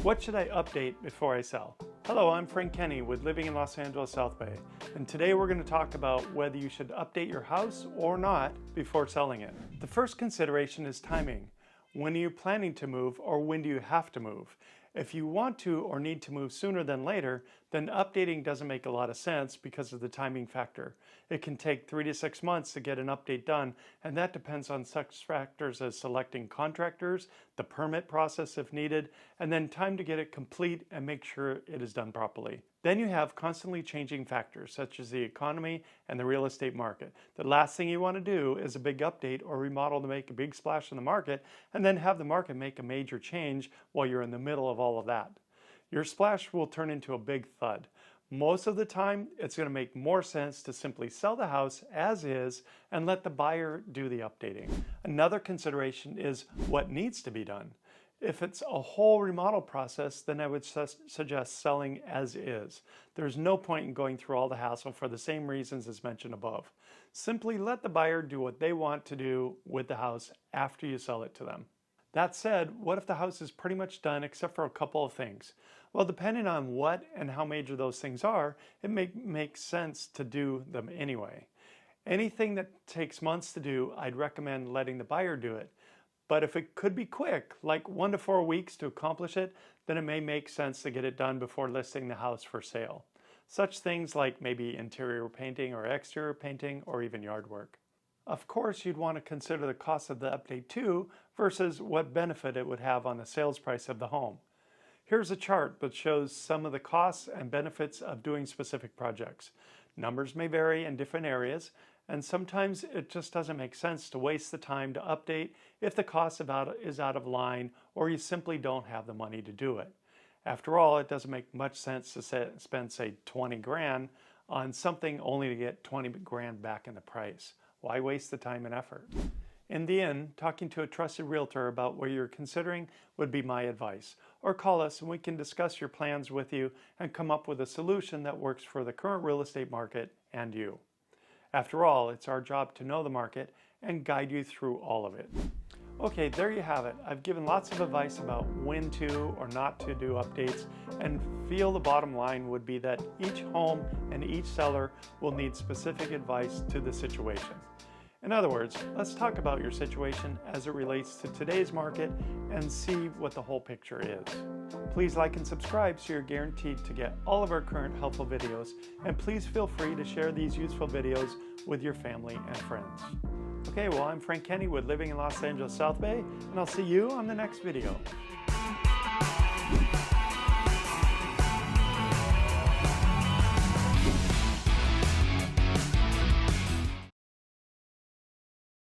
What should I update before I sell? Hello, I'm Frank Kenny with Living in Los Angeles South Bay, and today we're going to talk about whether you should update your house or not before selling it. The first consideration is timing. When are you planning to move, or when do you have to move? If you want to or need to move sooner than later, then updating doesn't make a lot of sense because of the timing factor. It can take 3 to 6 months to get an update done, and that depends on such factors as selecting contractors, the permit process if needed, and then time to get it complete and make sure it is done properly. Then you have constantly changing factors such as the economy and the real estate market. The last thing you want to do is a big update or remodel to make a big splash in the market and then have the market make a major change while you're in the middle of all of that. Your splash will turn into a big thud. Most of the time, it's going to make more sense to simply sell the house as is and let the buyer do the updating. Another consideration is what needs to be done. If it's a whole remodel process, then I would suggest selling as is. There's no point in going through all the hassle for the same reasons as mentioned above. Simply let the buyer do what they want to do with the house after you sell it to them. That said, what if the house is pretty much done except for a couple of things? Well, depending on what and how major those things are, it may make sense to do them anyway. Anything that takes months to do, I'd recommend letting the buyer do it. But if it could be quick, like 1 to 4 weeks to accomplish it, then it may make sense to get it done before listing the house for sale. Such things like maybe interior painting or exterior painting or even yard work. Of course, you'd want to consider the cost of the update too versus what benefit it would have on the sales price of the home. Here's a chart that shows some of the costs and benefits of doing specific projects. Numbers may vary in different areas, and sometimes it just doesn't make sense to waste the time to update if the cost is out of line or you simply don't have the money to do it. After all, it doesn't make much sense to spend, say, 20 grand on something only to get 20 grand back in the price. Why waste the time and effort? In the end, talking to a trusted realtor about what you're considering would be my advice. Or call us and we can discuss your plans with you and come up with a solution that works for the current real estate market and you. After all, it's our job to know the market and guide you through all of it. Okay, there you have it. I've given lots of advice about when to or not to do updates, and feel the bottom line would be that each home and each seller will need specific advice to the situation. In other words, let's talk about your situation as it relates to today's market and see what the whole picture is. Please like and subscribe so you're guaranteed to get all of our current helpful videos, and please feel free to share these useful videos with your family and friends. Okay, well, I'm Frank Kenny with Living in Los Angeles South Bay, and I'll see you on the next video.